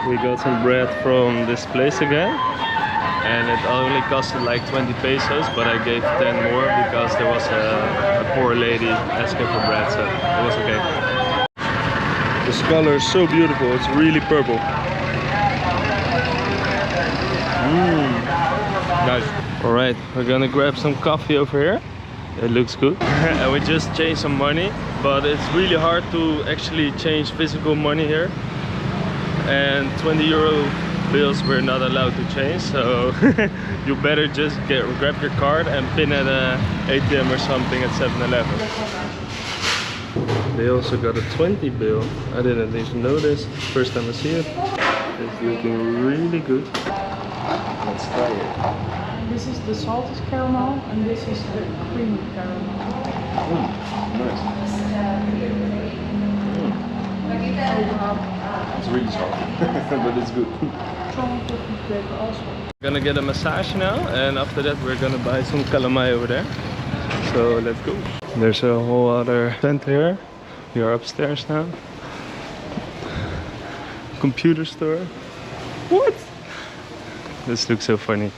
We got some bread from this place again, and it only costed like 20 pesos, but I gave 10 more because there was a poor lady asking for bread, so it was okay. This color is so beautiful, it's really purple. Nice. Alright, we're gonna grab some coffee over here. It looks good. And we just changed some money, but it's really hard to actually change physical money here. And 20 euro bills we're not allowed to change, so you better just grab your card and pin at a ATM or something at 7-Eleven. They also got a 20 bill. I didn't even know this. First time I see it. It's looking really good. Let's try it. This is the salted caramel and this is the creamy caramel. Nice. It's really salty, but it's good. We're gonna get a massage now, and after that we're gonna buy some calamay over there. So let's go. There's a whole other tent here. We are upstairs now. Computer store. What? This looks so funny.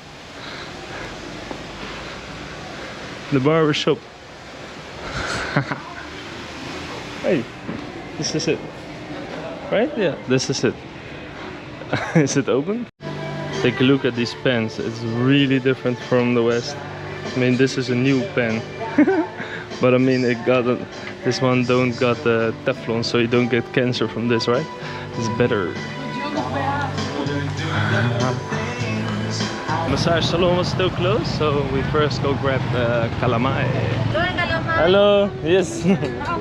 The barber shop. Hey, this is it. Right? Yeah, this is it. Is it open? Take a look at these pens. It's really different from the West. I mean, this is a new pen. But I mean, this one don't got the Teflon, so you don't get cancer from this, right? It's better. Massage salon was still closed, so we first go grab calamay. Hello. Yes.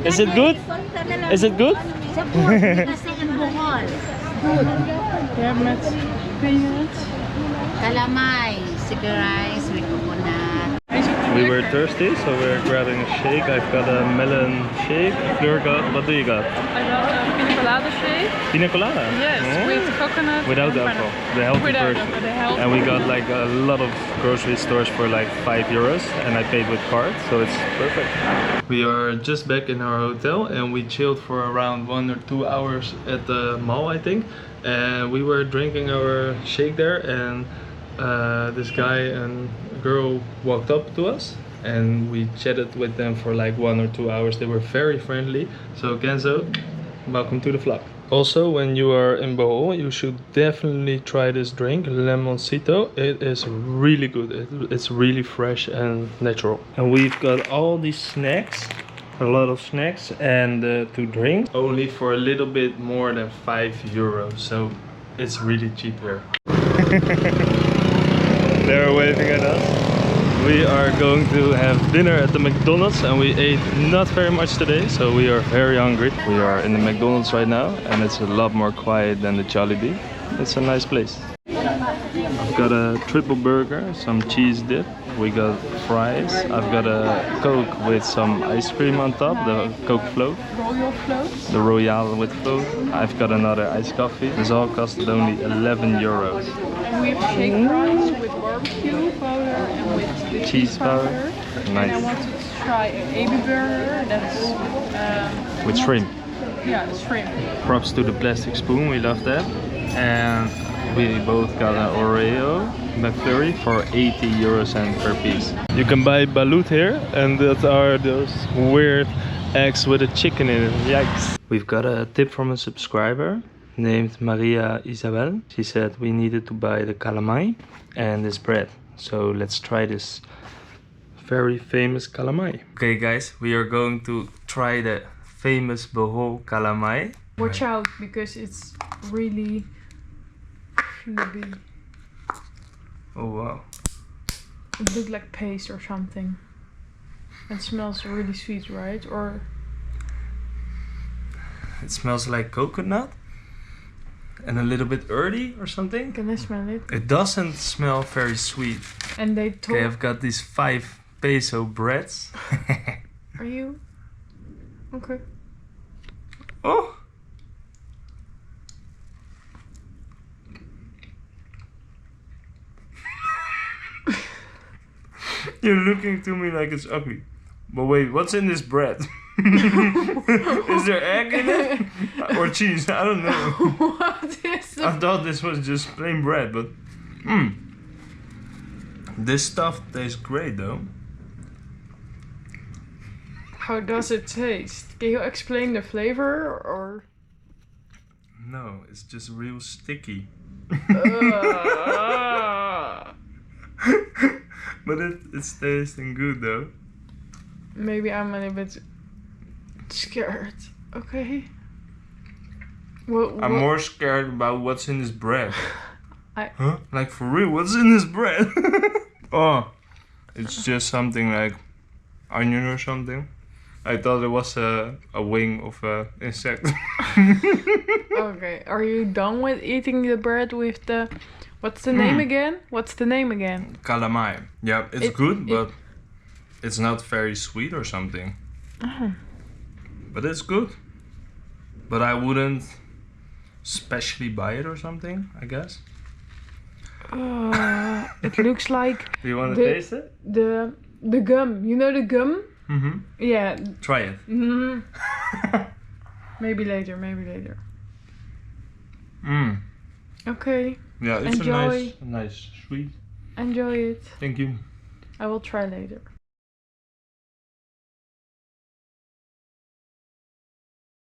Is it good? Is it good? Calamay, sticker rice with coconut. We were thirsty, so we're grabbing a shake. I've got a melon shake. Fleur got, what do you got? I got a pina colada shake. Pina colada? Yes, with coconut. Without the alcohol, the healthy version. And we got like a lot of grocery stores for like 5 euros, and I paid with card, so it's perfect. We are just back in our hotel, and we chilled for around 1 or 2 hours at the mall, I think. And we were drinking our shake there, and this guy and girl walked up to us, and we chatted with them for like 1 or 2 hours. They were very friendly. So Kenzo, welcome to the vlog. Also, when you are in Bohol, you should definitely try this drink, Lemoncito. It is really good. It's really fresh and natural. And we've got all these snacks, a lot of snacks, and to drink only for a little bit more than 5 euros. So it's really cheap here. They're waving at us. We are going to have dinner at the McDonald's, and we ate not very much today, so we are very hungry. We are in the McDonald's right now, and it's a lot more quiet than the Jollibee. It's a nice place. I've got a triple burger, some cheese dip. We got fries. I've got a Coke with some ice cream on top, the Coke float. Royal float. The Royale with float. I've got another iced coffee. This all costed only 11 euros. And we have shake fries with barbecue powder and with the cheese powder. Nice. And I wanted to try an AB burger that's with shrimp. Yeah, the shrimp. Props to the plastic spoon, we love that. And we both got an Oreo McFlurry for 80 euros per piece. You can buy balut here, and that are those weird eggs with a chicken in it. Yikes. We've got a tip from a subscriber named Maria Isabel. She said we needed to buy the calamay and this bread. So let's try this very famous calamay. Okay guys, we are going to try the famous Bohol calamay. Watch out, because it's really big. Oh wow. It looks like paste or something. It smells really sweet, right? Or it smells like coconut and a little bit earthy or something. Can I smell it? It doesn't smell very sweet. And they told... Okay, I've got these 5 peso breads. Are you? Okay. Oh! You're looking to me like it's ugly. But wait, what's in this bread? Is there egg in it? Or cheese? I don't know. What is the I thought this was just plain bread, but this stuff tastes great though. How does it taste? Can you explain the flavor or? No, it's just real sticky. But it's tasting good though. Maybe I'm a little bit scared. Okay. I'm more scared about what's in this bread. Huh? Like for real, what's in this bread? Oh, it's just something like onion or something. I thought it was a wing of an insect. Okay, are you done with eating the bread with the... What's the name again? What's the name again? Calamay. Yeah, it's good, but it's not very sweet or something. But it's good. But I wouldn't specially buy it or something, I guess. It looks like... Do you want to taste it? The gum. You know the gum? Mm-hmm. Yeah. Try it. Mm-hmm. Maybe later. Okay. Yeah, it's Enjoy. a nice sweet. Enjoy it. Thank you. I will try later.